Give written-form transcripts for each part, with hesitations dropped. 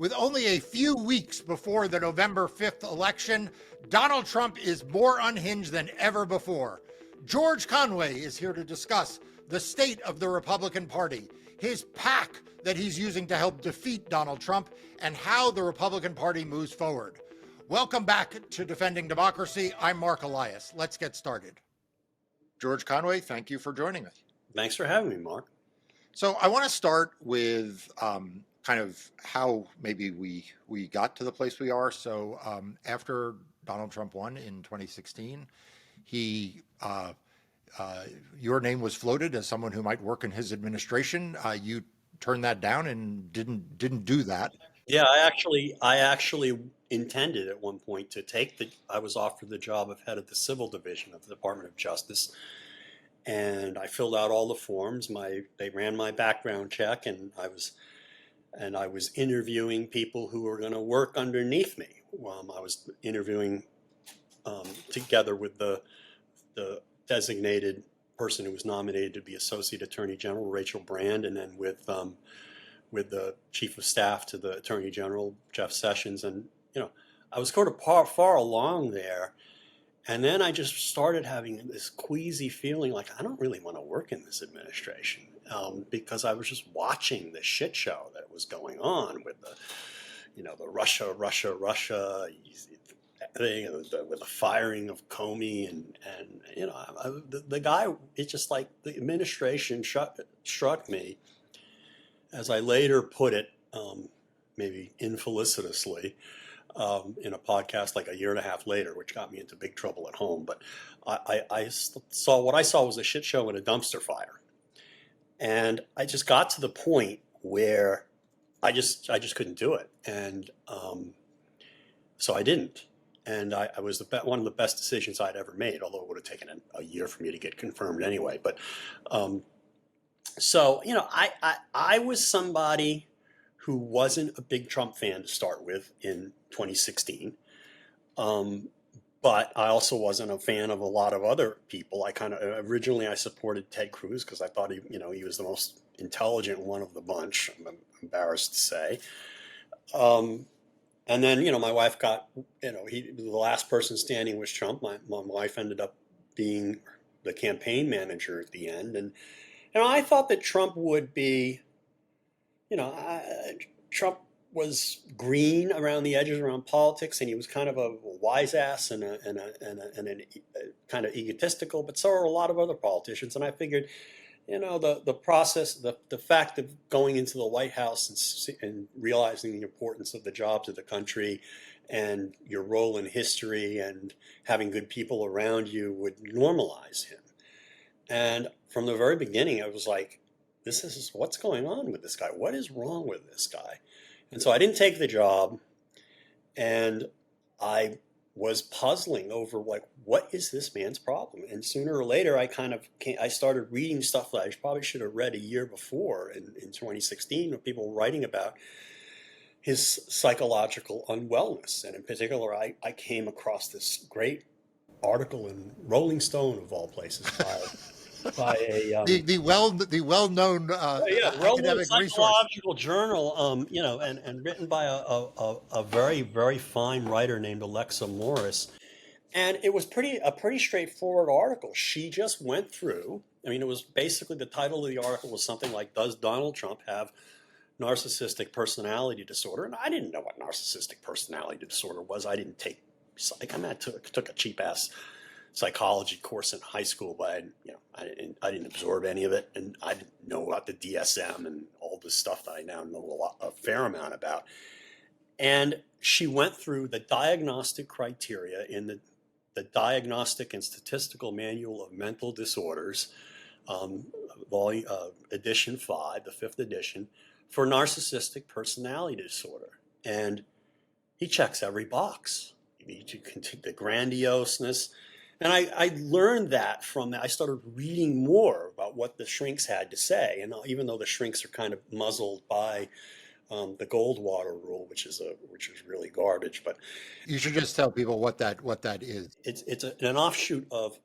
With only a few weeks before the November 5th election, Donald Trump is more unhinged than ever before. George Conway is here to discuss the state of the Republican Party, his PAC that he's using to help defeat Donald Trump, and how the Republican Party moves forward. Welcome back to Defending Democracy. I'm Marc Elias. Let's get started. George Conway, thank you for joining us. Thanks for having me, Mark. So I want to start with kind of how maybe we got to the place we are. So after Donald Trump won in 2016, your name was floated as someone who might work in his administration. You turned that down and didn't do that. Yeah, I actually intended at one point to I was offered the job of head of the civil division of the Department of Justice. And I filled out all the forms. They ran my background check, and I was interviewing people who were going to work underneath me. I was interviewing together with the designated person who was nominated to be Associate Attorney General, Rachel Brand, and then with the Chief of Staff to the Attorney General, Jeff Sessions. And I was sort of far along there. And then I just started having this queasy feeling like I don't really want to work in this administration because I was just watching the shit show that was going on with the Russia thing, with the firing of Comey and the guy. It's just like the administration struck me, as I later put it, maybe infelicitously, in a podcast like a year and a half later, which got me into big trouble at home. But I saw what I saw was a shit show and a dumpster fire. And I just got to the point where I just couldn't do it. And so I didn't. And I was one of the best decisions I'd ever made, although it would have taken a year for me to get confirmed anyway. But so, I was somebody who wasn't a big Trump fan to start with in 2016. But I also wasn't a fan of a lot of other people. Originally I supported Ted Cruz because I thought he was the most intelligent one of the bunch, I'm embarrassed to say. And then, my wife got, the last person standing was Trump. My wife ended up being the campaign manager at the end. And I thought that Trump would be, Trump was green around the edges around politics, and he was kind of a wise ass and kind of egotistical, but so are a lot of other politicians. And I figured, the process, the fact of going into the White House and realizing the importance of the job to the country and your role in history and having good people around you would normalize him. And from the very beginning, I was like, this is what's going on with this guy. What is wrong with this guy? And so I didn't take the job, and I was puzzling over what is this man's problem? And sooner or later, I started reading stuff that I probably should have read a year before in 2016, with people writing about his psychological unwellness. And in particular, I came across this great article in Rolling Stone, of all places, by a the well-known academic psychological journal, and written by a very, very fine writer named Alexa Morris, and it was a pretty straightforward article. She just went through. It was basically, the title of the article was something like, "Does Donald Trump have narcissistic personality disorder?" And I didn't know what narcissistic personality disorder was. I didn't take psych. I took a cheap ass psychology course in high school, but I didn't absorb any of it, and I didn't know about the DSM and all this stuff that I now know a fair amount about. And she went through the diagnostic criteria in the Diagnostic and Statistical Manual of Mental Disorders, edition 5, the 5th edition, for narcissistic personality disorder. And he checks every box. The grandioseness. And I learned that from that. I started reading more about what the shrinks had to say. And even though the shrinks are kind of muzzled by the Goldwater rule, which is really garbage, but you should just tell people what that is. It's an offshoot of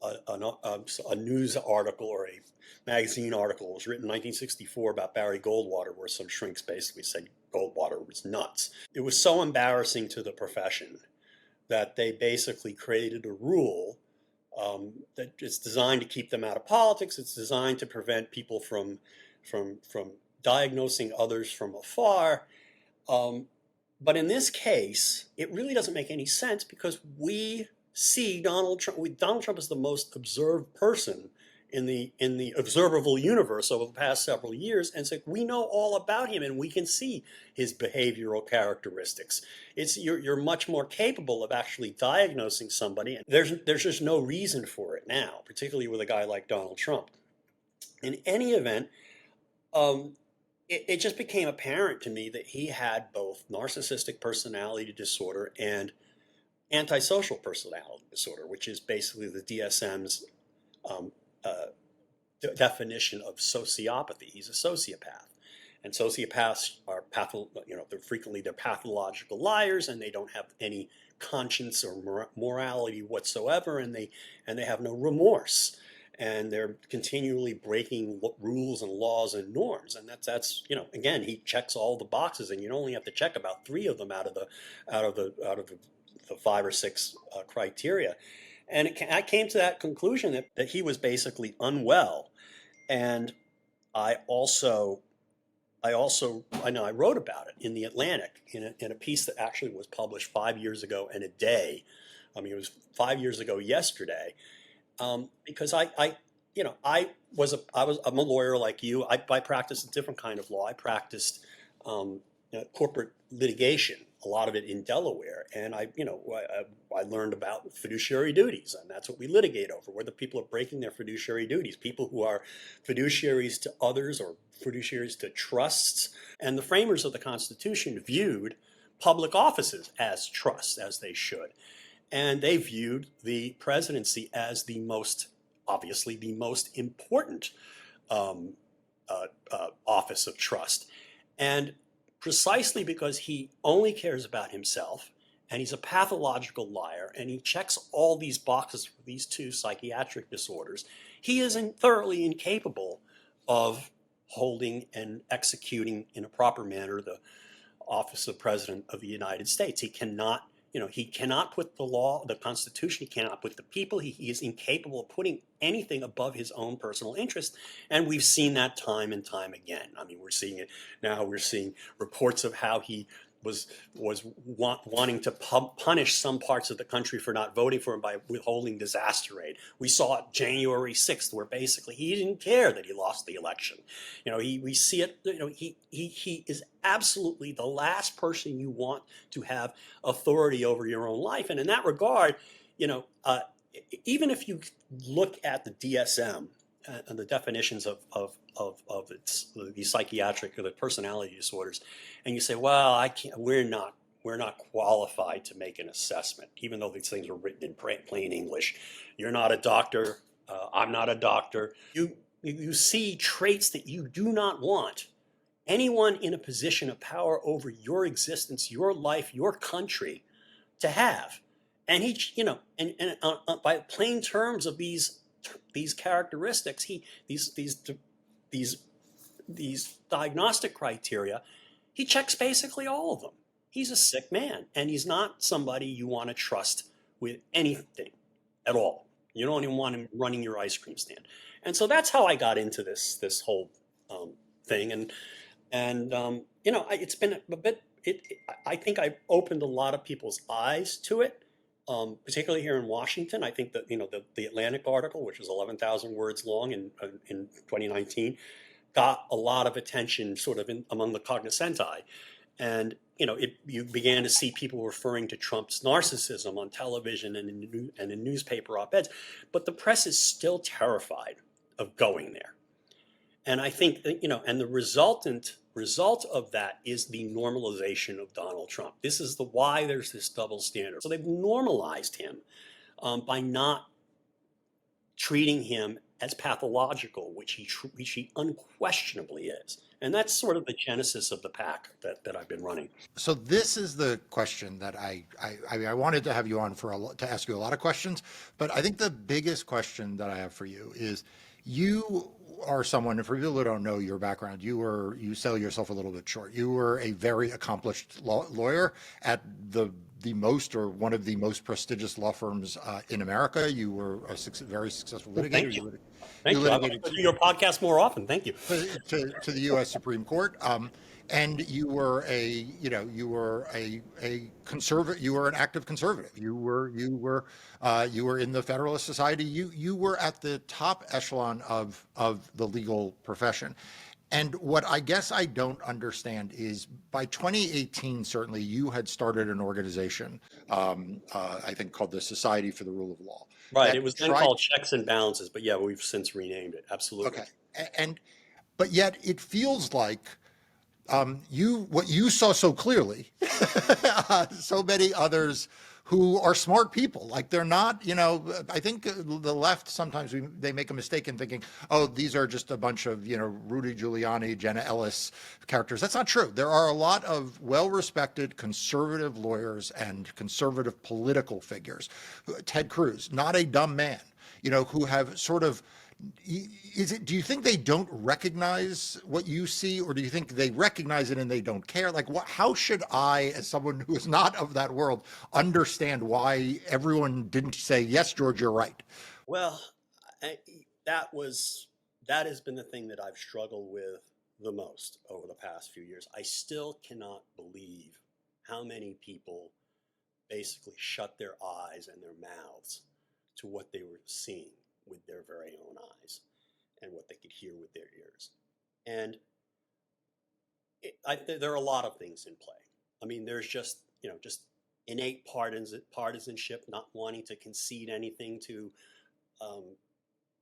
a news article or a magazine article. It was written in 1964 about Barry Goldwater, where some shrinks basically said Goldwater was nuts. It was so embarrassing to the profession that they basically created a rule that it's designed to keep them out of politics. It's designed to prevent people from diagnosing others from afar. But in this case, it really doesn't make any sense because we see Donald Trump. Donald Trump is the most observed person in the observable universe over the past several years, and so we know all about him, and we can see his behavioral characteristics. You're much more capable of actually diagnosing somebody, and there's just no reason for it now, particularly with a guy like Donald Trump. In any event, it just became apparent to me that he had both narcissistic personality disorder and antisocial personality disorder, which is basically the DSM's definition of sociopathy. He's a sociopath, and sociopaths are they're pathological liars, and they don't have any conscience or morality whatsoever, and they have no remorse, and they're continually breaking rules and laws and norms, and that's again, he checks all the boxes, and you only have to check about 3 of them out of the 5 or 6 criteria. And I came to that conclusion that he was basically unwell. And I wrote about it in the Atlantic in a piece that actually was published 5 years ago and a day. I mean, it was 5 years ago yesterday, because I'm a lawyer like you. I practiced a different kind of law. I practiced corporate litigation, a lot of it in Delaware, and I learned about fiduciary duties, and that's what we litigate over, whether people are breaking their fiduciary duties, people who are fiduciaries to others or fiduciaries to trusts. And the framers of the Constitution viewed public offices as trusts, as they should, and they viewed the presidency as obviously the most important office of trust. And precisely because he only cares about himself, and he's a pathological liar, and he checks all these boxes for these 2 psychiatric disorders, he is thoroughly incapable of holding and executing in a proper manner the office of President of the United States. He cannot put the Constitution, he cannot put the people, he is incapable of putting anything above his own personal interest. And we've seen that time and time again. I mean, we're seeing it now. We're seeing reports of how he was wanting to punish some parts of the country for not voting for him by withholding disaster aid. We saw it January 6th, where basically he didn't care that he lost the election. We see it. He is absolutely the last person you want to have authority over your own life. And in that regard, even if you look at the DSM and the definitions of the psychiatric or the personality disorders, and you say, well, we're not qualified to make an assessment, even though these things are written in plain English. You're not a doctor. I'm not a doctor. You see traits that you do not want anyone in a position of power over your existence, your life, your country to have. And by plain terms of these characteristics, these diagnostic criteria, he checks basically all of them. He's a sick man, and he's not somebody you want to trust with anything at all. You don't even want him running your ice cream stand. And so that's how I got into this whole thing. And it's been a bit. I think I've opened a lot of people's eyes to it. Particularly here in Washington. I think that the Atlantic article, which was 11,000 words long in 2019, got a lot of attention sort of among the cognoscenti. And you began to see people referring to Trump's narcissism on television and in newspaper op-eds, but the press is still terrified of going there. And I think that, and the result of that is the normalization of Donald Trump. This is why there's this double standard. So they've normalized him by not treating him as pathological, which he unquestionably is. And that's sort of the genesis of the PAC that I've been running. So this is the question that I wanted to have you on to ask you a lot of questions, but I think the biggest question that I have for you is, You are someone, and for people who don't know your background, you sell yourself a little bit short. You were a very accomplished lawyer at the most or one of the most prestigious law firms in America. You were a very successful Well, litigator. thank you. You Thank you. I want to litigated go to your podcast more often. Thank you. to the U.S. Supreme Court. And you were a conservative. You were an active conservative. You were in the Federalist Society. You were at the top echelon of the legal profession. And what I guess I don't understand is by 2018, certainly you had started an organization, I think called the Society for the Rule of Law, Right. It that was then tried. called Checks and Balances, but yeah, we've since renamed it. Absolutely. Okay, and but yet it feels like what you saw so clearly, so many others who are smart people, like they're not, I think the left sometimes they make a mistake in thinking, oh, these are just a bunch of, Rudy Giuliani, Jenna Ellis characters. That's not true. There are a lot of well-respected conservative lawyers and conservative political figures. Ted Cruz, not a dumb man, who have sort of do you think they don't recognize what you see, or do you think they recognize it and they don't care? Like, how should I, as someone who is not of that world, understand why everyone didn't say, yes, George, you're right? Well, I, that has been the thing that I've struggled with the most over the past few years. I still cannot believe how many people basically shut their eyes and their mouths to what they were seeing with their very own eyes and what they could hear with their ears. And there are a lot of things in play. I mean, there's just innate partisanship, not wanting to concede anything to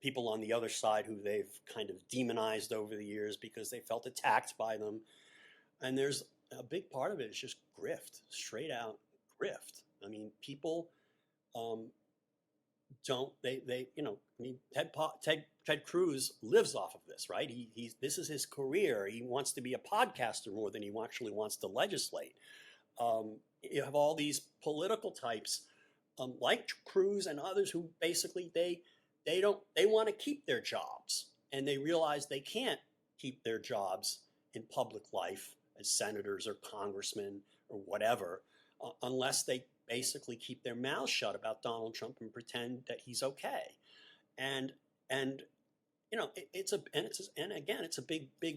people on the other side who they've kind of demonized over the years because they felt attacked by them. And there's a big part of it is just grift, straight out grift. I mean, people don't they I mean, Ted Cruz lives off of this, right? This is his career. He wants to be a podcaster more than he actually wants to legislate. You have all these political types like Cruz and others who basically they want to keep their jobs, and they realize they can't keep their jobs in public life as senators or congressmen or whatever unless they basically keep their mouths shut about Donald Trump and pretend that he's okay. And it's a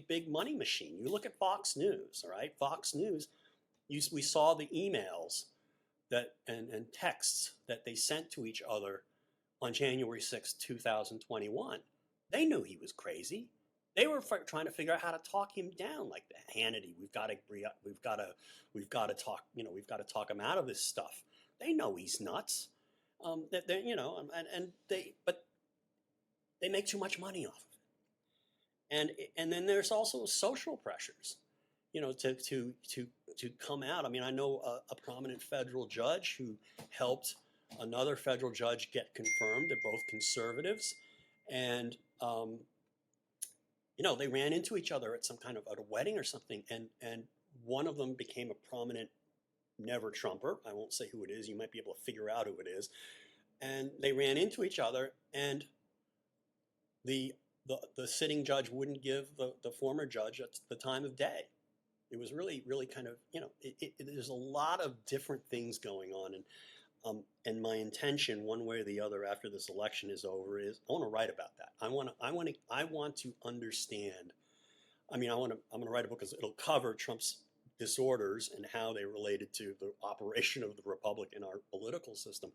big money machine. You look at Fox News, all right? Fox News, we saw the emails that and texts that they sent to each other on January 6th, 2021. They knew he was crazy. They were trying to figure out how to talk him down, like Hannity. We've got to talk him out of this stuff. They know he's nuts. But they make too much money off of it. And then there's also social pressures, to come out. I mean, I know a prominent federal judge who helped another federal judge get confirmed. They're both conservatives, and they ran into each other at some kind of at a wedding or something, and one of them became a prominent never Trumper. I won't say who it is. You might be able to figure out who it is. And they ran into each other, and the sitting judge wouldn't give the former judge the time of day. It was really, really kind of, there's a lot of different things going on. And my intention, one way or the other, after this election is over, is I want to write about that. I want to understand. I mean, I'm going to write a book because it'll cover Trump's disorders and how they related to the operation of the republic in our political system.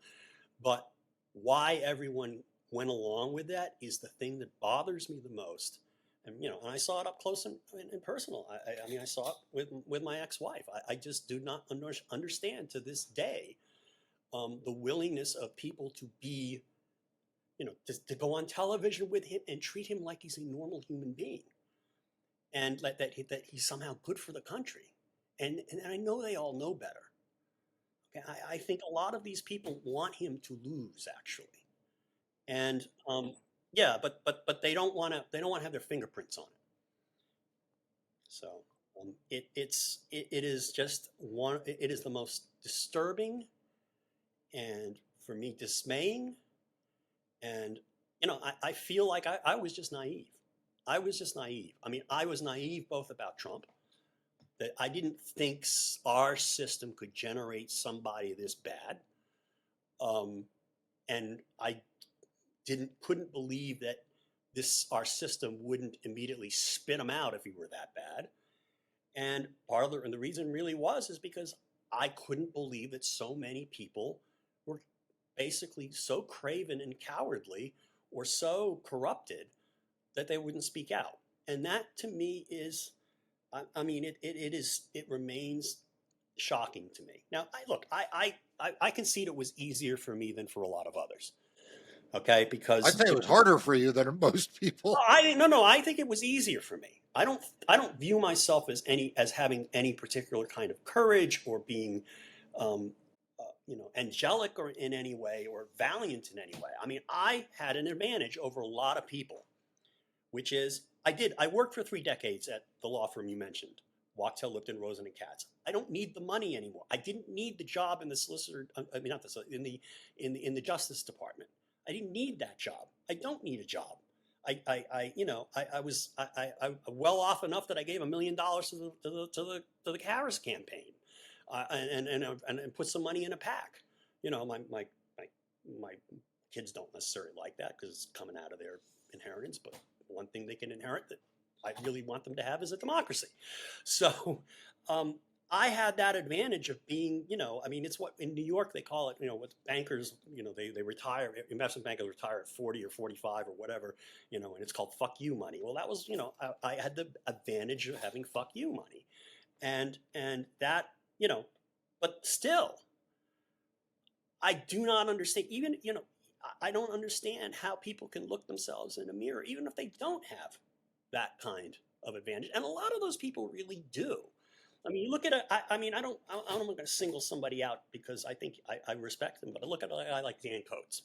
But why everyone went along with that is the thing that bothers me the most. And and I saw it up close and personal. I mean, I saw it with my ex-wife. I just do not understand to this day the willingness of people to be, to go on television with him and treat him like he's a normal human being, and that he's somehow good for the country. And I know they all know better. Okay? I think a lot of these people want him to lose, actually. And yeah, but they don't want to have their fingerprints on it. So it is just it is the most disturbing and, for me, dismaying and I feel like I was just naive. I was just naive. I mean, I was naive both about Trump, that I didn't think our system could generate somebody this bad. And I couldn't believe that our system wouldn't immediately spit him out if he were that bad. And the reason really is because I couldn't believe that so many people were basically so craven and cowardly or so corrupted that they wouldn't speak out. And that to me is, it remains shocking to me. Now, I concede it was easier for me than for a lot of others. Okay, because I'd say it was harder for you than most people. I think it was easier for me. I don't view myself as having any particular kind of courage or being, angelic or in any way or valiant in any way. I mean, I had an advantage over a lot of people, which is I worked for 3 decades at the law firm you mentioned, Wachtell, Lipton, Rosen and Katz. I don't need the money anymore. I didn't need the job in the in the Justice Department. I didn't need that job. I don't need a job. I was well off enough that I gave $1 million to the Harris campaign, and put some money in a PAC. My kids don't necessarily like that because it's coming out of their inheritance. But one thing they can inherit that I really want them to have is a democracy. So I had that advantage of being, it's what in New York they call it, with bankers, they retire, investment bankers retire at 40 or 45 or whatever, and it's called fuck you money. Well, that was, I had the advantage of having fuck you money. And that, but still, I do not understand, even, I don't understand how people can look themselves in a mirror, even if they don't have that kind of advantage. And a lot of those people really do. I mean, you look at I'm going to single somebody out because I think I respect them, but I look at a guy like Dan Coates.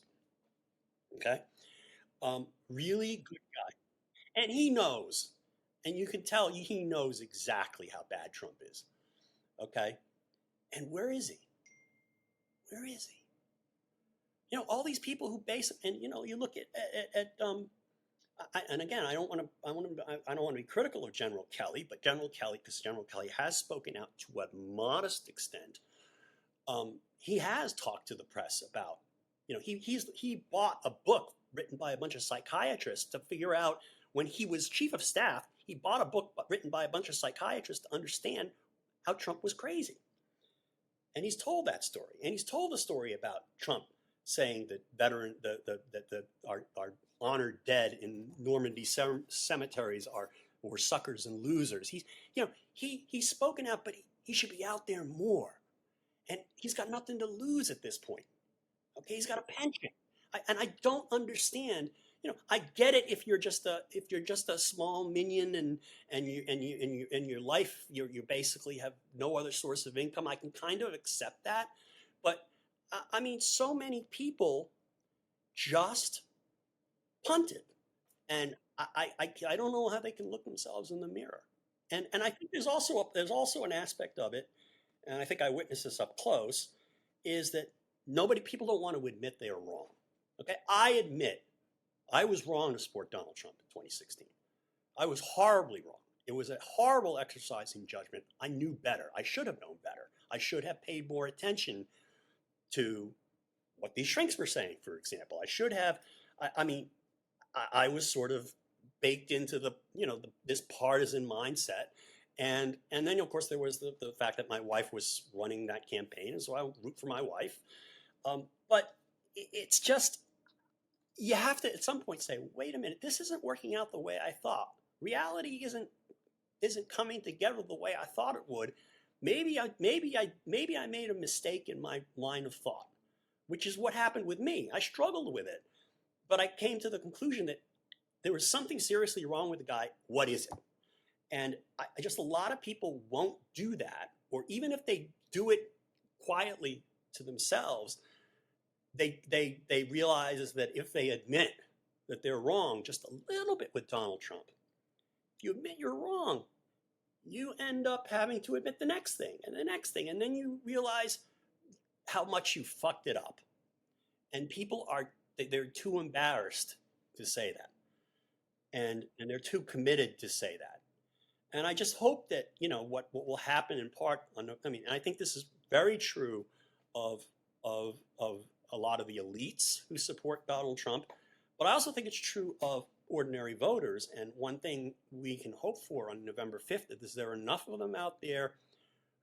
Okay. Really good guy. And he knows, and you can tell he knows exactly how bad Trump is. Okay. And where is he? Where is he? All these people who and you look at and again, I don't want to be critical of General Kelly, but General Kelly has spoken out to a modest extent. He has talked to the press about, he bought a book written by a bunch of psychiatrists to figure out, when he was chief of staff, he bought a book written by a bunch of psychiatrists to understand how Trump was crazy. And he's told that story, and he's told the story about Trump saying that our honored dead in Normandy cemeteries were suckers and losers. He's spoken out, but he should be out there more. And he's got nothing to lose at this point. Okay, he's got a pension, and I don't understand. I get it if you're just a small minion and your life you basically have no other source of income. I can kind of accept that, but so many people just punted, and I don't know how they can look themselves in the mirror. And I think there's also an aspect of it, and I think I witnessed this up close, is that people don't want to admit they are wrong. Okay, I admit I was wrong to support Donald Trump in 2016. I was horribly wrong. It was a horrible exercise in judgment. I knew better. I should have known better. I should have paid more attention to what these shrinks were saying, for example. I should have. I was sort of baked into this partisan mindset, and then of course there was the fact that my wife was running that campaign, and so I root for my wife. But it's just, you have to at some point say, wait a minute, this isn't working out the way I thought. Reality isn't coming together the way I thought it would. Maybe I made a mistake in my line of thought, which is what happened with me. I struggled with it, but I came to the conclusion that there was something seriously wrong with the guy. What is it? And a lot of people won't do that, or even if they do it quietly to themselves, they realize that if they admit that they're wrong just a little bit with Donald Trump, if you admit you're wrong, you end up having to admit the next thing and the next thing, and then you realize how much you fucked it up. And people they're too embarrassed to say that. And they're too committed to say that. And I just hope that, what will happen in part, I think this is very true of a lot of the elites who support Donald Trump, but I also think it's true of ordinary voters. And one thing we can hope for on November 5th is there are enough of them out there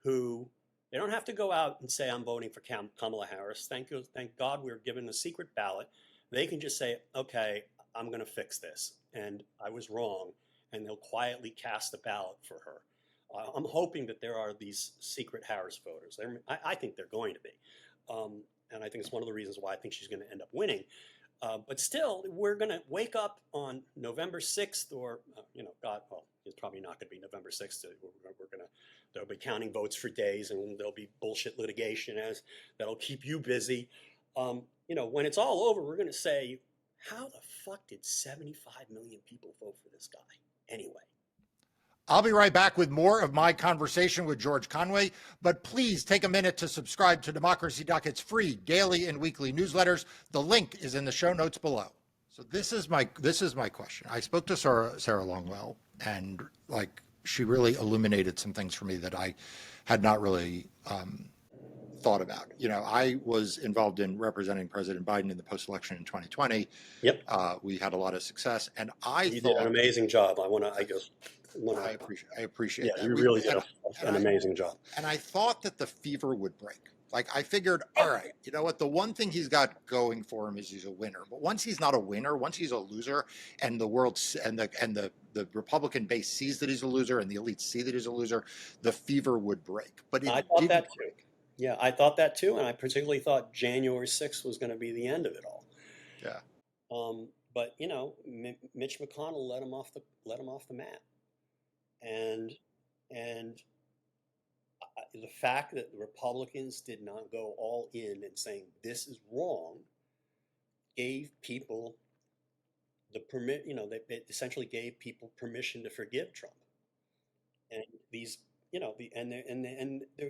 who they don't have to go out and say, I'm voting for Kamala Harris. Thank God we're given a secret ballot. They can just say, okay, I'm going to fix this. And I was wrong. And they'll quietly cast a ballot for her. I'm hoping that there are these secret Harris voters. I think they're going to be. And I think it's one of the reasons why I think she's going to end up winning. But still, we're going to wake up on November 6th or, God, well, it's probably not going to be November 6th. They'll be counting votes for days and there'll be bullshit litigation that'll keep you busy. When it's all over, we're going to say, how the fuck did 75 million people vote for this guy anyway? I'll be right back with more of my conversation with George Conway, but please take a minute to subscribe to Democracy Docket's free daily and weekly newsletters. The link is in the show notes below. So this is my question. I spoke to Sarah Longwell, and she really illuminated some things for me that I had not really thought about. I was involved in representing President Biden in the post-election in 2020. Yep. We had a lot of success, and you did an amazing job. I appreciate that. You really did an amazing job. And I thought that the fever would break. I figured, all right, you know what? The one thing he's got going for him is he's a winner. But once he's not a winner, once he's a loser, and the world and the Republican base sees that he's a loser, and the elites see that he's a loser, the fever would break. But I thought that too. Yeah, I thought that too, and I particularly thought January 6th was going to be the end of it all. Yeah. But Mitch McConnell let him off the mat. And the fact that the Republicans did not go all in and saying this is wrong gave people the permit. They essentially gave people permission to forgive Trump. And these,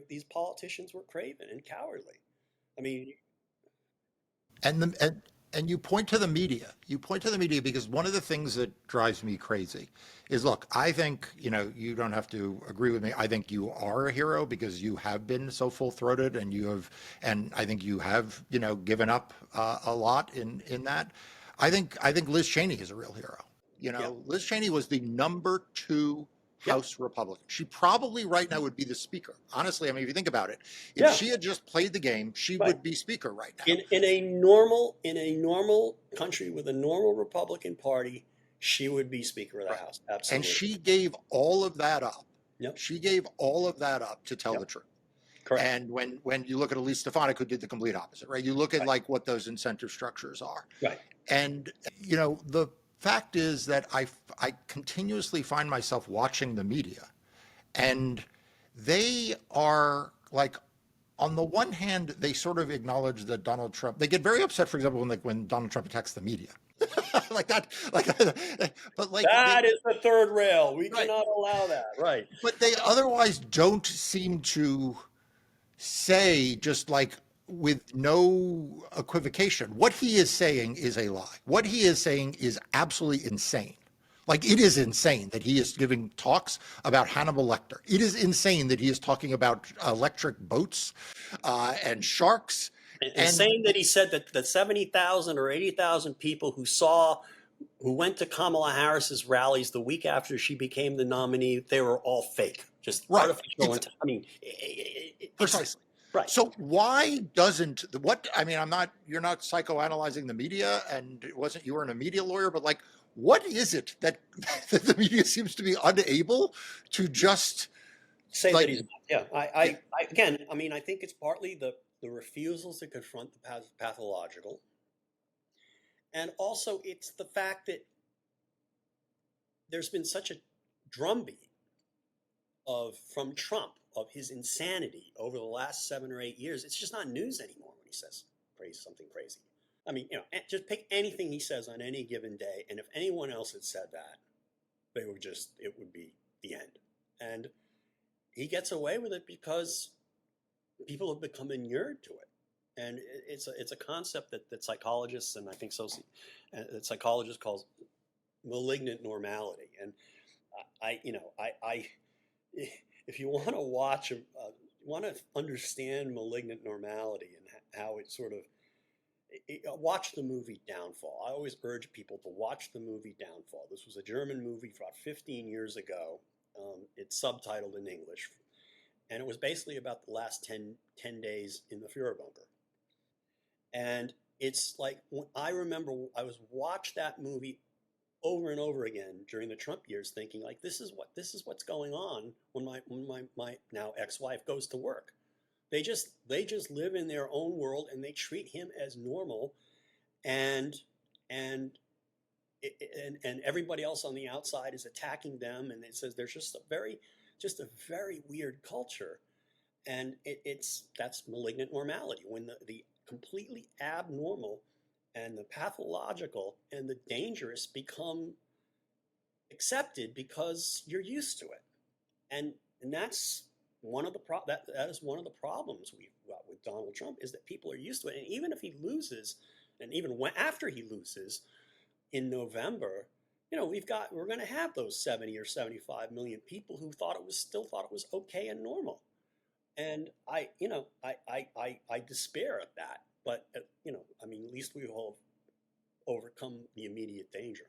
these politicians were craven and cowardly. I mean, And you point to the media. You point to the media because one of the things that drives me crazy is, look, I think, you don't have to agree with me. I think you are a hero because you have been so full-throated and I think you have, given up a lot in that. I think Liz Cheney is a real hero. Liz Cheney was the number 2 House Republican. She probably right now would be the speaker. Honestly, if you think about it, if she had just played the game, she would be speaker right now. In a normal country with a normal Republican Party, she would be Speaker of the House. Absolutely. And she gave all of that up. Yep. She gave all of that up to tell the truth. Correct. And when you look at Elise Stefanik, who did the complete opposite, right? You look at what those incentive structures are. Right. And the fact is that I continuously find myself watching the media, and they are on the one hand, they sort of acknowledge that Donald Trump, they get very upset, for example, when Donald Trump attacks the media. But that is the third rail. We cannot allow that. Right. But they otherwise don't seem to say, just with no equivocation, what he is saying is a lie. What he is saying is absolutely insane. It is insane that he is giving talks about Hannibal Lecter. It is insane that he is talking about electric boats and sharks. Insane that he said that the 70,000 or 80,000 people who went to Kamala Harris's rallies the week after she became the nominee, they were all fake, just artificial. Precisely. Right. So why doesn't you're not psychoanalyzing the media, and you weren't a media lawyer, but what is it that the media seems to be unable to just say that he's I think it's partly the refusals to confront the pathological, and also it's the fact that there's been such a drumbeat from Trump of his insanity over the last 7 or 8 years. It's just not news anymore when he says something crazy. Just pick anything he says on any given day, and if anyone else had said that, it would be the end. And he gets away with it because people have become inured to it. And it's a concept that psychologists and I think that psychologists call malignant normality. And I if you want to want to understand malignant normality and how it sort of watch the movie Downfall. I always urge people to watch the movie Downfall. This was a German movie about 15 years ago. It's subtitled in English, and it was basically about the last 10 days in the Führer bunker. And it's like, I remember I was watched that movie over and over again during the Trump years, thinking like, this is what's going on when my now ex-wife goes to work. They just live in their own world and they treat him as normal, and and everybody else on the outside is attacking them, and it says there's just a very weird culture, and that's malignant normality, when the completely abnormal and the pathological and the dangerous become accepted because you're used to it. And that's one of the that is one of the problems we've got with Donald Trump, is that people are used to it. And even if he loses, and even after he loses in November, we're going to have those 70 or 75 million people who still thought it was okay and normal. And I despair at that. But at least we will overcome the immediate danger.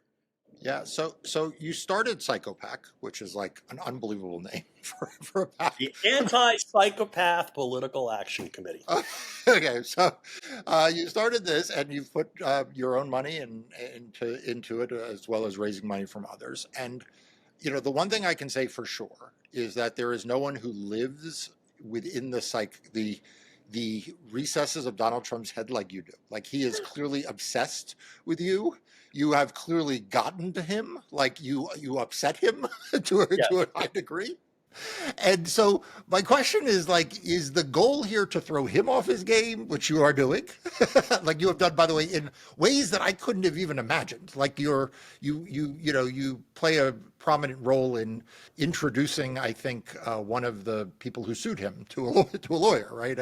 Yeah, so you started Psychopath, which is like an unbelievable name for a PAC. The Anti-Psychopath Political Action Committee. Okay, so you started this, and you've put your own money into it, as well as raising money from others. And the one thing I can say for sure is that there is no one who lives within the recesses of Donald Trump's head like you do. Like, he is clearly obsessed with you. You have clearly gotten to him. Like, you upset him to a high degree. And so my question is, like, is the goal here to throw him off his game, which you are doing, like you have done, by the way, in ways that I couldn't have even imagined. Like, you play a prominent role in introducing, I think, one of the people who sued him to a lawyer, right?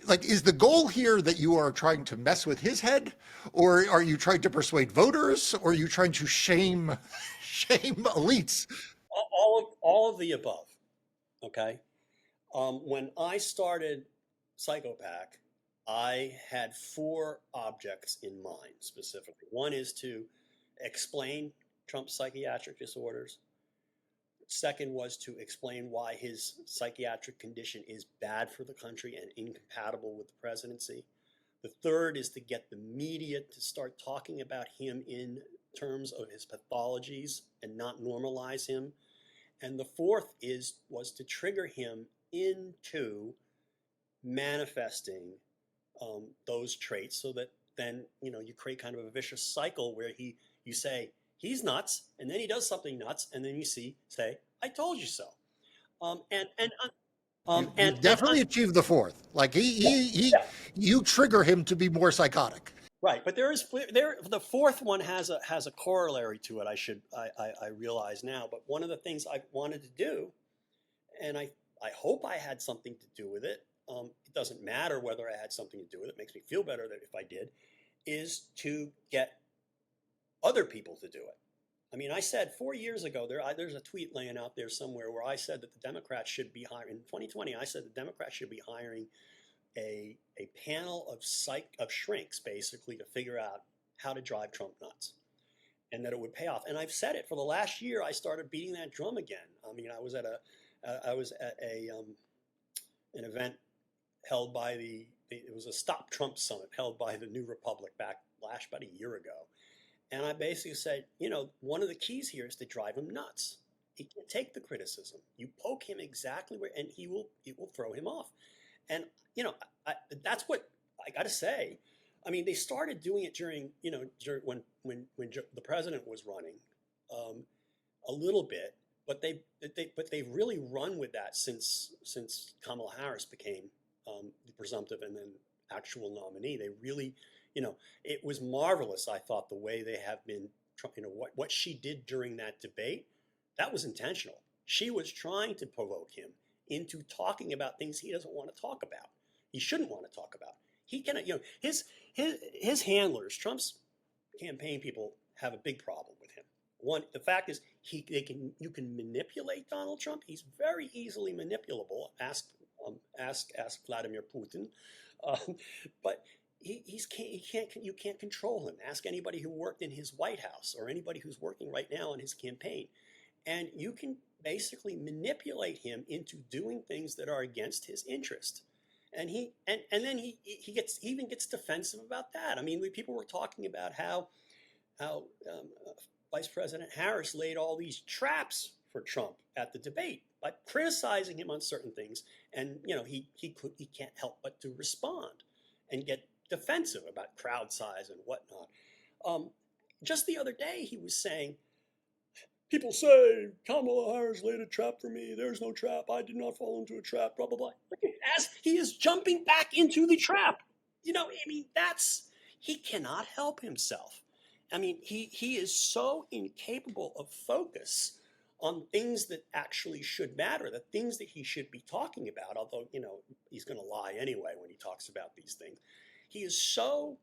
Like, is the goal here that you are trying to mess with his head, or are you trying to persuade voters, or are you trying to shame elites? All of the above. Okay. When I started Psychopath, I had 4 objects in mind specifically. One is to explain Trump's psychiatric disorders. Second was to explain why his psychiatric condition is bad for the country and incompatible with the presidency. The third is to get the media to start talking about him in terms of his pathologies and not normalize him. And the fourth was to trigger him into manifesting those traits, so that then you create kind of a vicious cycle where you say he's nuts, and then he does something nuts, and then you say, I told you so. And definitely achieved the fourth. Like, you trigger him to be more psychotic. Right, but the fourth one has a corollary to it. I realize now. But one of the things I wanted to do, and I hope I had something to do with it. It doesn't matter whether I had something to do with it. It makes me feel better that if I did, is to get other people to do it. I mean, I said 4 years ago, there's a tweet laying out there somewhere where I said that the Democrats should be hiring, in 2020, I said the Democrats should be hiring a panel of shrinks, basically, to figure out how to drive Trump nuts, and that it would pay off. And I've said it for the last year. I started beating that drum again. I mean, I was at an event held by it was a Stop Trump Summit held by the New Republic about a year ago. And I basically said, one of the keys here is to drive him nuts. He can take the criticism. You poke him exactly where, and it will throw him off. And that's what I got to say. I mean, they started doing it during when the president was running, a little bit, but they've really run with that since Kamala Harris became the presumptive and then actual nominee. They really, it was marvelous. I thought the way they have been, what she did during that debate, that was intentional. She was trying to provoke him into talking about things he doesn't want to talk about. he shouldn't want to talk about. He can, his handlers, Trump's campaign people have a big problem with him. One, the fact is you can manipulate Donald Trump. He's very easily manipulable. Ask Vladimir Putin, but you can't control him. Ask anybody who worked in his White House or anybody who's working right now on his campaign, and you can basically manipulate him into doing things that are against his interest. And then he even gets defensive about that. I mean, people were talking about how Vice President Harris laid all these traps for Trump at the debate by criticizing him on certain things, and he can't help but to respond and get defensive about crowd size and whatnot. Just the other day, he was saying, people say Kamala Harris laid a trap for me. There's no trap. I did not fall into a trap, blah, blah, blah. As he is jumping back into the trap. He cannot help himself. I mean, he is so incapable of focus on things that actually should matter, the things that he should be talking about, although, he's going to lie anyway when he talks about these things. He is so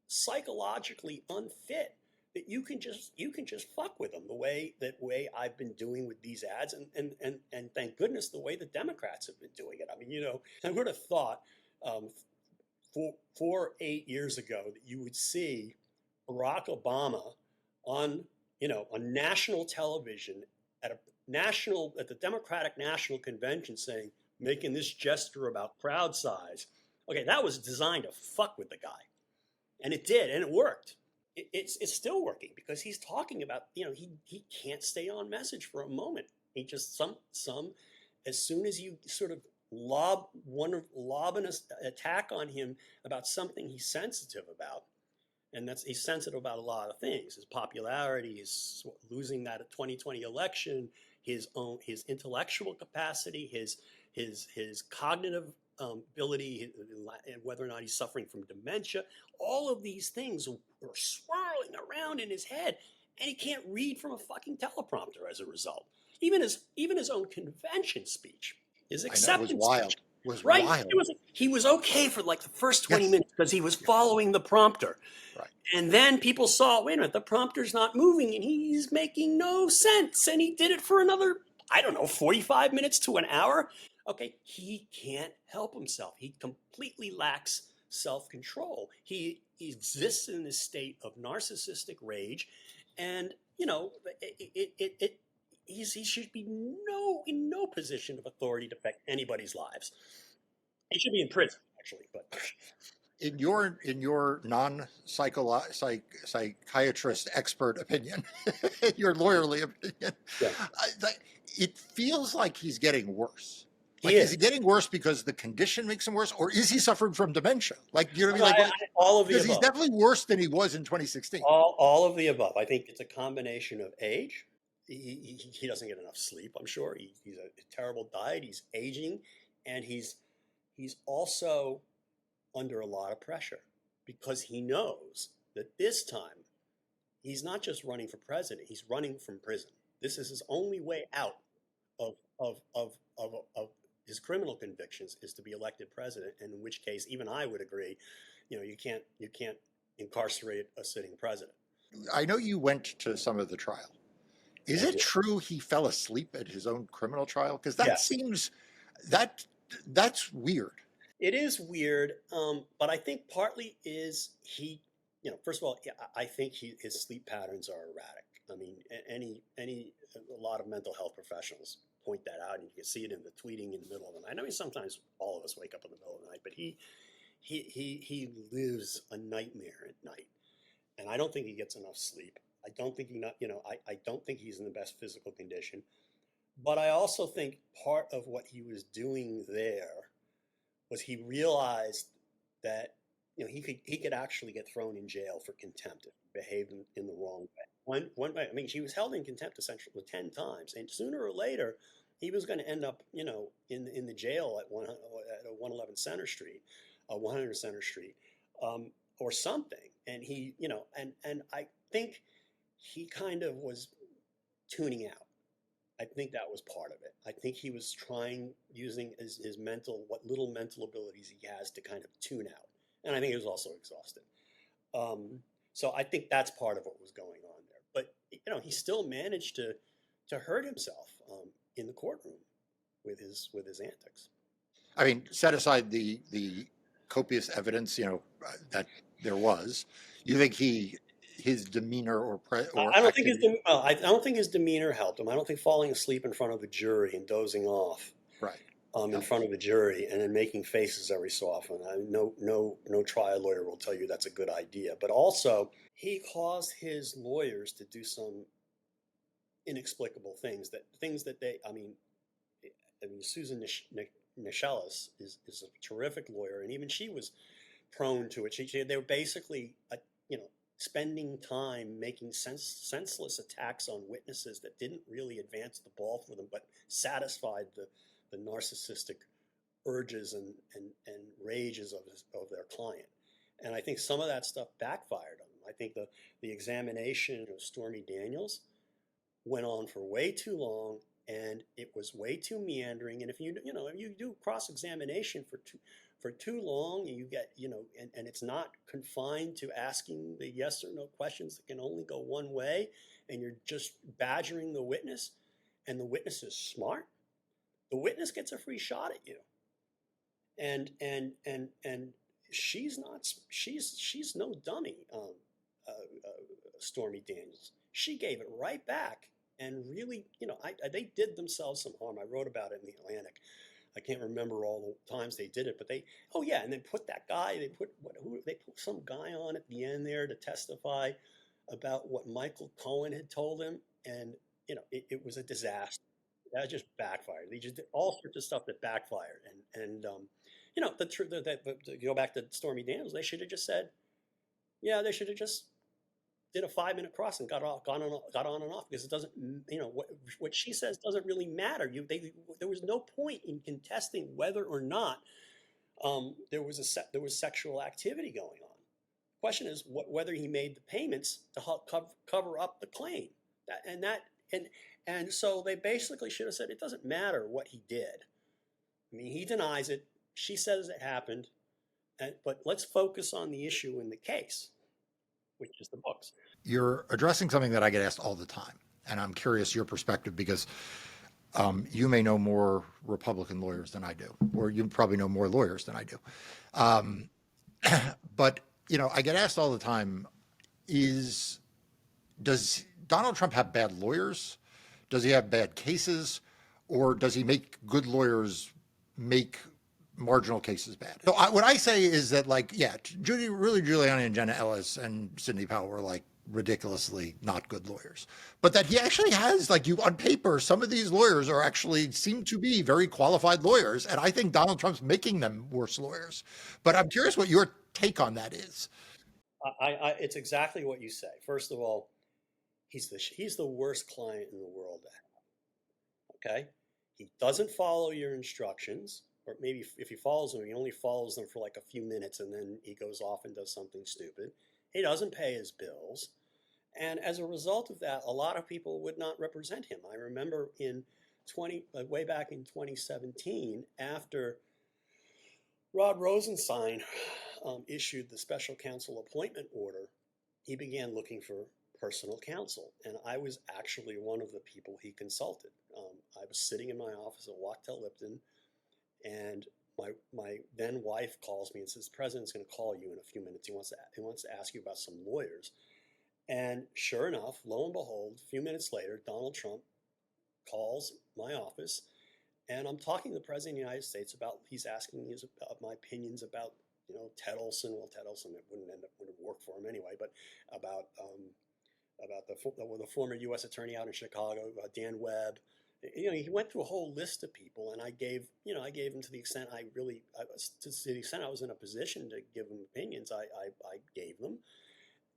psychologically unfit that you can just fuck with him the way I've been doing with these ads, and thank goodness the way the Democrats have been doing it. I mean, I would have thought 8 years ago that you would see Barack Obama on national television at the Democratic National Convention making this gesture about crowd size. Okay, that was designed to fuck with the guy, and it did, and it worked. It's still working because he's talking about, he can't stay on message for a moment. He just as soon as you sort of lob an attack on him about something he's sensitive about, and he's sensitive about a lot of things: his popularity, his losing that 2020 election, his intellectual capacity, his cognitive ability, and whether or not he's suffering from dementia. All of these things are swirling around in his head, and he can't read from a fucking teleprompter as a result. Even his own convention speech, his acceptance speech, wild. Wild. He was okay for like the first 20 minutes because he was following the prompter. Right. And then people saw, wait a minute, the prompter's not moving and he's making no sense. And he did it for another, 45 minutes to an hour. Okay, he can't help himself. He completely lacks self-control. He exists in this state of narcissistic rage, and he should be in no position of authority to affect anybody's lives. He should be in prison, actually. But in your non-psychiatrist expert opinion, your lawyerly opinion, it feels like he's getting worse. Is he getting worse because the condition makes him worse, or is he suffering from dementia? All of the above. Because he's definitely worse than he was in 2016. All of the above. I think it's a combination of age. He doesn't get enough sleep, I'm sure. He's a terrible diet. He's aging, and he's also under a lot of pressure because he knows that this time he's not just running for president; he's running from prison. This is his only way out of his criminal convictions, is to be elected president, and in which case even I would agree, you can't incarcerate a sitting president. I know you went to some of the trial. Is it true he fell asleep at his own criminal trial? Because that seems that's weird. It is weird, but I think partly is first of all, I think his sleep patterns are erratic. I mean, a lot of mental health professionals point that out, and you can see it in the tweeting in the middle of the night. I mean, sometimes all of us wake up in the middle of the night, but he lives a nightmare at night, and I don't think he gets enough sleep. I don't think I don't think he's in the best physical condition, but I also think part of what he was doing there was he realized that he could actually get thrown in jail for contempt if he behaved in the wrong way. One way, I mean, she was held in contempt essentially 10 times, and sooner or later, he was going to end up, in the jail at 111 Center Street, 100 Center Street, or something. And he, and I think he kind of was tuning out. I think that was part of it. I think he was using his mental, what little mental abilities he has to kind of tune out. And I think he was also exhausted. Um, so I think that's part of what was going on there. But, he still managed to hurt himself in the courtroom with his antics. I mean, set aside the copious evidence, that there was. You think his demeanor or I don't think activity, I don't think his demeanor helped him. I don't think falling asleep in front of the jury and dozing off right? in front of the jury and then making faces every so often. No trial lawyer will tell you that's a good idea. But also, he caused his lawyers to do some inexplicable things that they. I mean, Susan Nichelas is a terrific lawyer, and even she was prone to it. They were basically, spending time making senseless attacks on witnesses that didn't really advance the ball for them, but satisfied the narcissistic urges and rages of their client. And I think some of that stuff backfired on them. I think the examination of Stormy Daniels went on for way too long, and it was way too meandering. And if you do cross-examination for too long, you get, and it's not confined to asking the yes or no questions that can only go one way, and you're just badgering the witness, and the witness is smart, the witness gets a free shot at you. And she's no dummy. Stormy Daniels, she gave it right back, and really, they did themselves some harm. I wrote about it in the Atlantic. I can't remember all the times they did it, but and then put that guy. They put some guy on at the end there to testify about what Michael Cohen had told him, and it was a disaster. That just backfired. They just did all sorts of stuff that backfired, and the truth that to go back to Stormy Daniels, they should have just said, yeah, they should have just did a 5-minute cross and got on and off, because it doesn't, what she says doesn't really matter. There was no point in contesting whether or not there was sexual activity going on. The question is whether he made the payments to cover up the claim. And so they basically should have said it doesn't matter what he did. I mean, he denies it. She says it happened, but let's focus on the issue in the case, which is the books. You're addressing something that I get asked all the time, and I'm curious your perspective, because you may know more Republican lawyers than I do, or you probably know more lawyers than I do. But I get asked all the time: does Donald Trump have bad lawyers? Does he have bad cases, or does he make good lawyers make marginal cases bad? So what I say is that, Rudy Giuliani and Jenna Ellis and Sidney Powell were ridiculously not good lawyers, but that he actually has, on paper, some of these lawyers seem to be very qualified lawyers, and I think Donald Trump's making them worse lawyers. But I'm curious what your take on that is. It's exactly what you say. First of all, he's the worst client in the world to have. Okay, he doesn't follow your instructions. Or maybe if he follows them, he only follows them for a few minutes, and then he goes off and does something stupid. He doesn't pay his bills. And as a result of that, a lot of people would not represent him. I remember way back in 2017, after Rod Rosenstein issued the special counsel appointment order, he began looking for personal counsel. And I was actually one of the people he consulted. I was sitting in my office at Wachtell Lipton, and my then wife calls me and says, "The president's going to call you in a few minutes. He wants to ask you about some lawyers." And sure enough, lo and behold, a few minutes later, Donald Trump calls my office, and I'm talking to the president of the United States he's asking me about my opinions about Ted Olson. Well, Ted Olson, it wouldn't work for him anyway, but about the former U.S. attorney out in Chicago, Dan Webb. He went through a whole list of people, and I gave him, to the extent I was in a position to give him opinions, I gave them.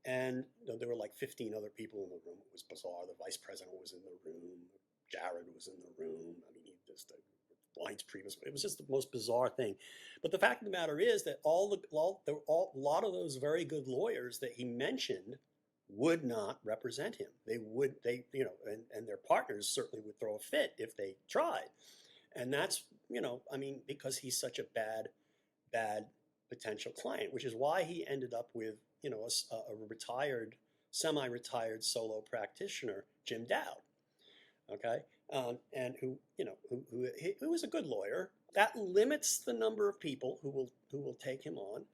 And there were 15 other people in the room. It was bizarre. The vice president was in the room. Jared was in the room. I mean, it was just the most bizarre thing. But the fact of the matter is that a lot of those very good lawyers that he mentioned would not represent him. And their partners certainly would throw a fit if they tried. And that's, because he's such a bad potential client, which is why he ended up with, a retired, semi-retired solo practitioner, Jim Dowd. Okay. And who was a good lawyer. That limits the number of people who will take him on.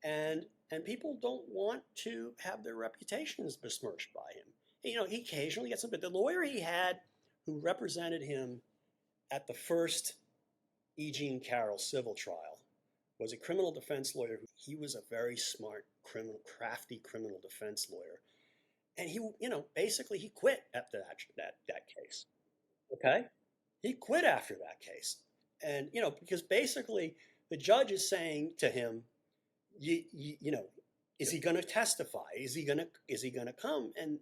And people don't want to have their reputations besmirched by him. He occasionally gets some, but the lawyer he had who represented him at the first E. Jean Carroll civil trial was a criminal defense lawyer. He was a very smart, crafty criminal defense lawyer. And he, basically he quit after that case. Okay? He quit after that case. And, because basically the judge is saying to him, is he going to testify? Is he going to come? And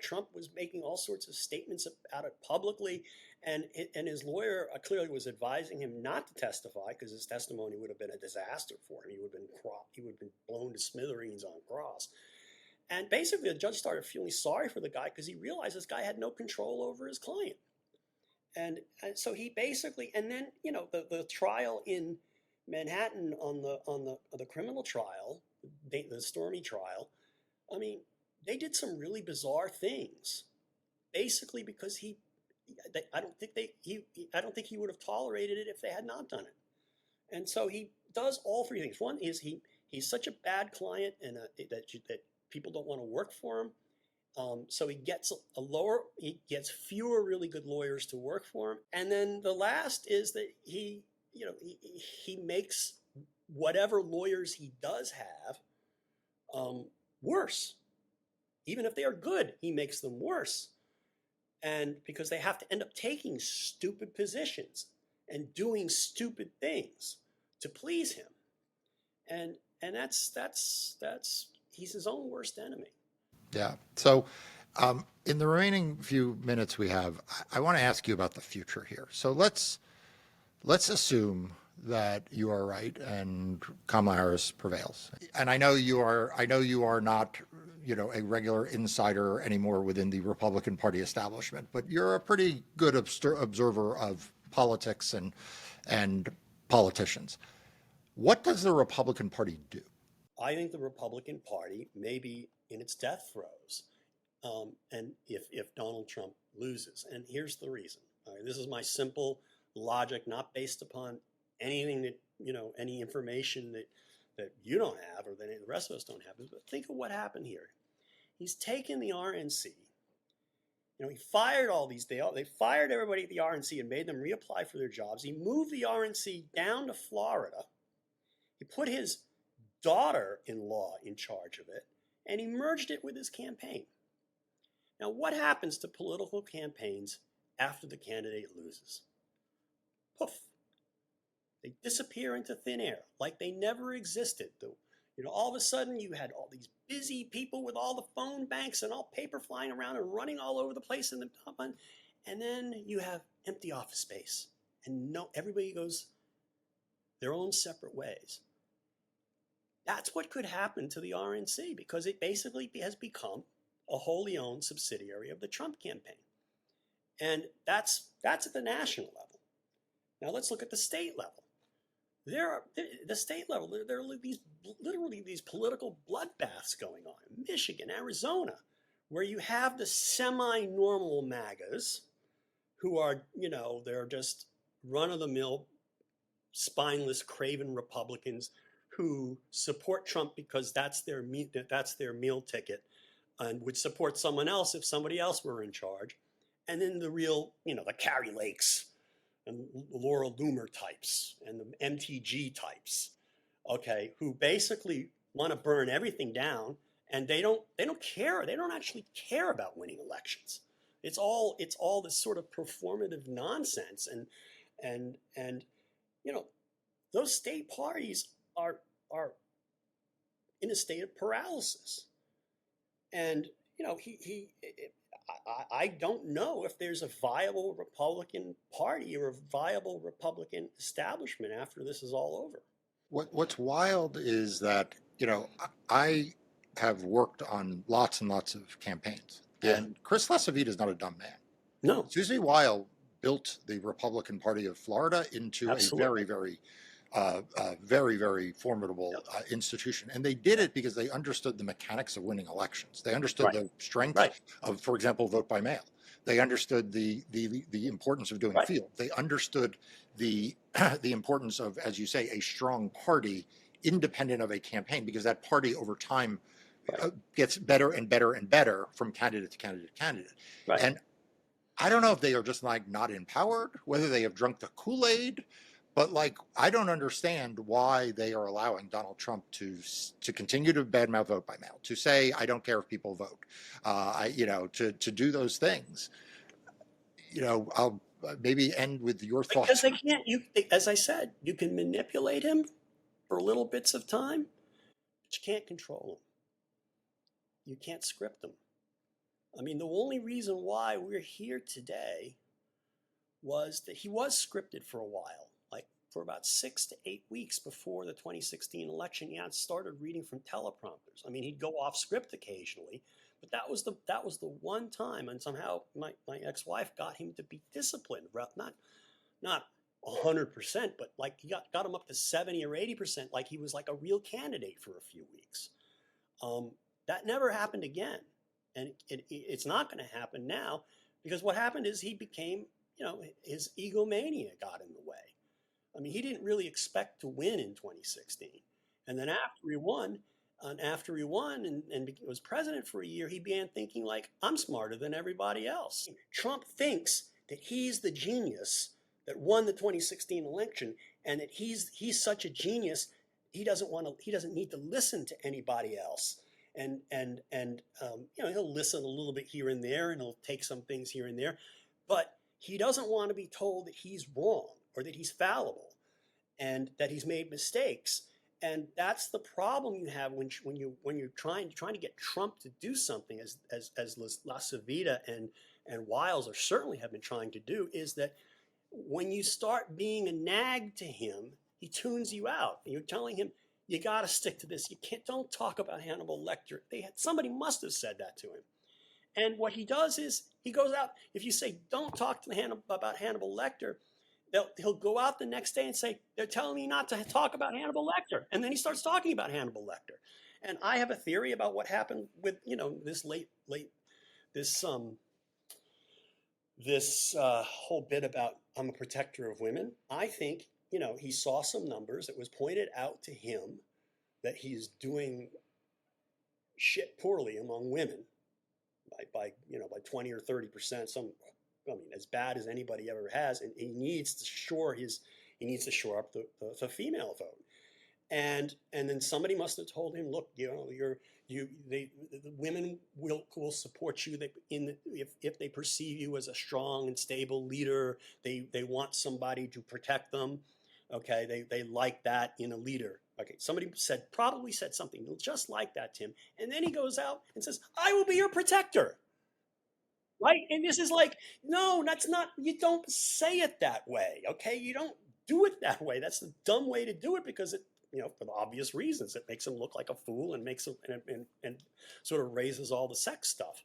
Trump was making all sorts of statements about it publicly, and his lawyer clearly was advising him not to testify because his testimony would have been a disaster for him. He would have been blown to smithereens on cross. And basically, the judge started feeling sorry for the guy because he realized this guy had no control over his client. And so he basically, and then the trial in Manhattan on the criminal trial, the Stormy trial, I mean, they did some really bizarre things, basically because I don't think he would have tolerated it if they had not done it. And so he does all three things. One is he's such a bad client and that people don't want to work for him. So he gets fewer really good lawyers to work for him. And then the last is that he makes whatever lawyers he does have worse. Even if they are good, he makes them worse. And because they have to end up taking stupid positions and doing stupid things to please him. And that's he's his own worst enemy. Yeah. So in the remaining few minutes we have, I want to ask you about the future here. So let's assume that you are right and Kamala Harris prevails. And I know you are not, a regular insider anymore within the Republican Party establishment, but you're a pretty good observer of politics and politicians. What does the Republican Party do? I think the Republican Party may be in its death throes, and if Donald Trump loses. And here's the reason. This is my simple logic, not based upon anything that, any information that you don't have or that the rest of us don't have. But think of what happened here. He's taken the RNC. He fired they fired everybody at the RNC and made them reapply for their jobs. He moved the RNC down to Florida. He put his daughter-in-law in charge of it, and he merged it with his campaign. Now, what happens to political campaigns after the candidate loses? Poof. They disappear into thin air, like they never existed. All of a sudden, you had all these busy people with all the phone banks and all paper flying around and running all over the place in the top one, and then you have empty office space, and everybody goes their own separate ways. That's what could happen to the RNC because it basically has become a wholly owned subsidiary of the Trump campaign. And that's at the national level. Now let's look at the state level. There are literally these political bloodbaths going on in Michigan, Arizona, where you have the semi-normal MAGAs who are, they're just run-of-the-mill, spineless, craven Republicans who support Trump because that's their meal ticket and would support someone else if somebody else were in charge. And then the real, the Carrie Lakes and Laurel Loomer types and the MTG types, okay, who basically want to burn everything down, and they don't care. They don't actually care about winning elections. It's all this sort of performative nonsense, and those state parties are in a state of paralysis. And I don't know if there's a viable Republican Party or a viable Republican establishment after this is all over. What's wild is that, I have worked on lots and lots of campaigns. Yeah. And Chris LaCivita is not a dumb man. No, Susie Weil built the Republican Party of Florida into absolutely. a very, very formidable Yep. institution. And they did it because they understood the mechanics of winning elections. They understood Right. the strength Right. of, for example, vote by mail. They understood the importance of doing Right. field. They understood the the importance of, as you say, a strong party independent of a campaign, because that party over time Right. gets better and better and better from candidate to candidate to candidate. Right. And I don't know if they are just like not empowered, whether they have drunk the Kool-Aid, but like I don't understand why they are allowing Donald Trump to continue to badmouth vote by mail, to say I don't care if people vote, to do those things. I'll maybe end with your Because thoughts. they can't. As I said, you can manipulate him for little bits of time, but you can't control him. You can't script him. I mean, the only reason why we're here today was that he was scripted for a while, like for about 6 to 8 weeks before the 2016 election. He had started reading from teleprompters. I mean, he'd go off script occasionally, but that was the one time, and somehow my ex-wife got him to be disciplined, not 100%, but like he got him up to 70 or 80%, like he was like a real candidate for a few weeks. That never happened again, and it's not going to happen now, because what happened is he became, his egomania got in the way. I mean, he didn't really expect to win in 2016, and then after he won, and was president for a year, he began thinking like, I'm smarter than everybody else. Trump thinks that he's the genius that won the 2016 election, and that he's such a genius, he doesn't need to listen to anybody else. And he'll listen a little bit here and there, and he'll take some things here and there, but he doesn't want to be told that he's wrong or that he's fallible and that he's made mistakes. And that's the problem you have when you're trying to get Trump to do something, as LaCivita and Wiles are certainly have been trying to do, is that when you start being a nag to him, he tunes you out. And you're telling him, you got to stick to this. Don't talk about Hannibal Lecter. Somebody must have said that to him. And what he does is he goes out. If you say, don't talk to about Hannibal Lecter, he'll go out the next day and say, they're telling me not to talk about Hannibal Lecter. And then he starts talking about Hannibal Lecter. And I have a theory about what happened with, this whole bit about I'm a protector of women. I think, he saw some numbers. It was pointed out to him that he's doing shit poorly among women by 20 or 30%. As bad as anybody ever has, and he needs to shore up the female vote. And then somebody must have told him, look, the women will support you if they perceive you as a strong and stable leader. They want somebody to protect them. Okay, they like that in a leader. Okay, somebody probably said something just like that to him, and then he goes out and says, "I will be your protector." Right? And this is like, no, that's not, you don't say it that way. Okay, you don't do it that way. That's the dumb way to do it, because it, for the obvious reasons, it makes him look like a fool and makes him and sort of raises all the sex stuff.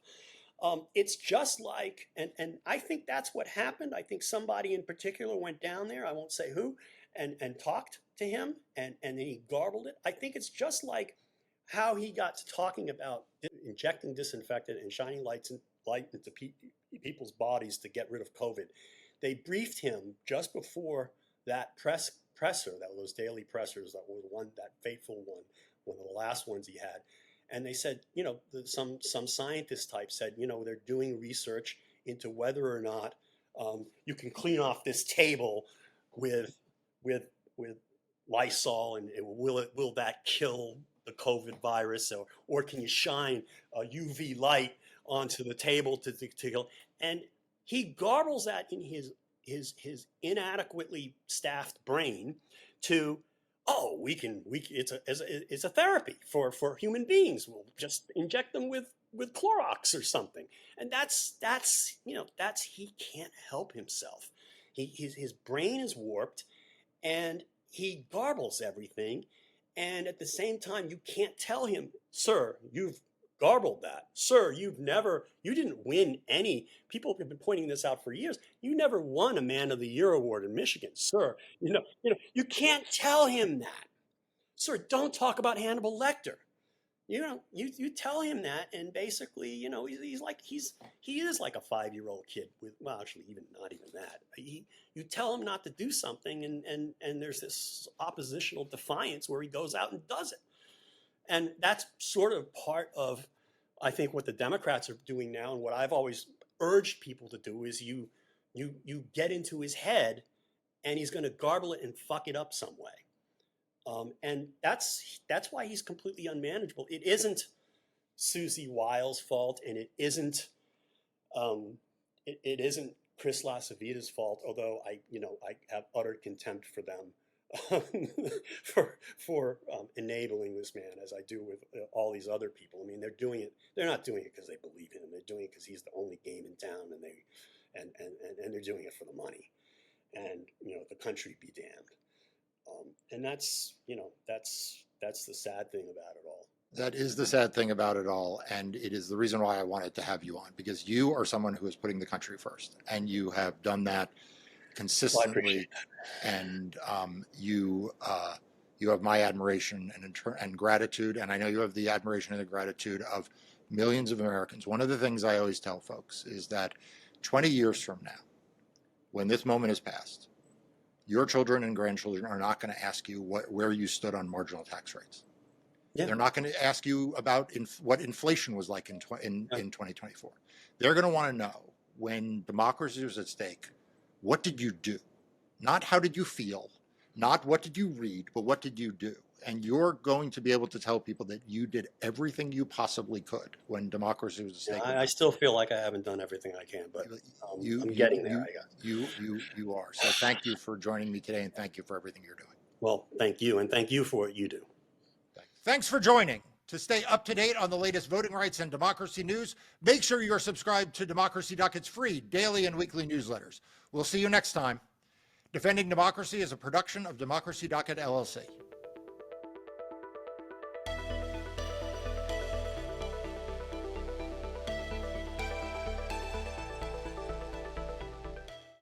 It's just like, and I think that's what happened. I think somebody in particular went down there, I won't say who, and talked to him, and then he garbled it. I think it's just like how he got to talking about injecting disinfectant and shining light into people's bodies to get rid of COVID. They briefed him just before that presser, those daily pressers, that fateful one of the last ones he had. And they said, some scientist type said, they're doing research into whether or not you can clean off this table with Lysol, and will that kill the COVID virus, or can you shine a UV light onto the table to kill? And he garbles that in his inadequately staffed brain to, it's a therapy for human beings. We'll just inject them with Clorox or something. And that's he can't help himself. His brain is warped, and he garbles everything. And at the same time, you can't tell him, sir, you've garbled that. Sir, you didn't win any. People have been pointing this out for years. You never won a Man of the Year award in Michigan, sir. You can't tell him that. Sir, don't talk about Hannibal Lecter. You tell him that, and basically, he is like a 5-year-old kid with, well, actually, not even that. You tell him not to do something, and there's this oppositional defiance where he goes out and does it. And that's sort of part of, I think, what the Democrats are doing now, and what I've always urged people to do is you get into his head, and he's going to garble it and fuck it up some way. And that's why he's completely unmanageable. It isn't Susie Wiles' fault, and it isn't Chris LaCivita's fault. Although I have utter contempt for them for enabling this man, as I do with all these other people. I mean, they're doing it. They're not doing it because they believe in him. They're doing it because he's the only game in town, and they're doing it for the money. And the country be damned. And that's the sad thing about it all. That is the sad thing about it all. And it is the reason why I wanted to have you on, because you are someone who is putting the country first, and you have done that consistently. And you have my admiration and gratitude. And I know you have the admiration and the gratitude of millions of Americans. One of the things I always tell folks is that 20 years from now, when this moment is past, your children and grandchildren are not going to ask you where you stood on marginal tax rates. Yeah. They're not going to ask you about what inflation was like in 2024. They're going to want to know, when democracy was at stake, what did you do? Not how did you feel, not what did you read, but what did you do? And you're going to be able to tell people that you did everything you possibly could when democracy was at stake. I still feel like I haven't done everything I can, but I'm getting there. You are. So thank you for joining me today, and thank you for everything you're doing. Well, thank you, and thank you for what you do. Thanks for joining. To stay up to date on the latest voting rights and democracy news, make sure you're subscribed to Democracy Docket's free daily and weekly newsletters. We'll see you next time. Defending Democracy is a production of Democracy Docket, LLC.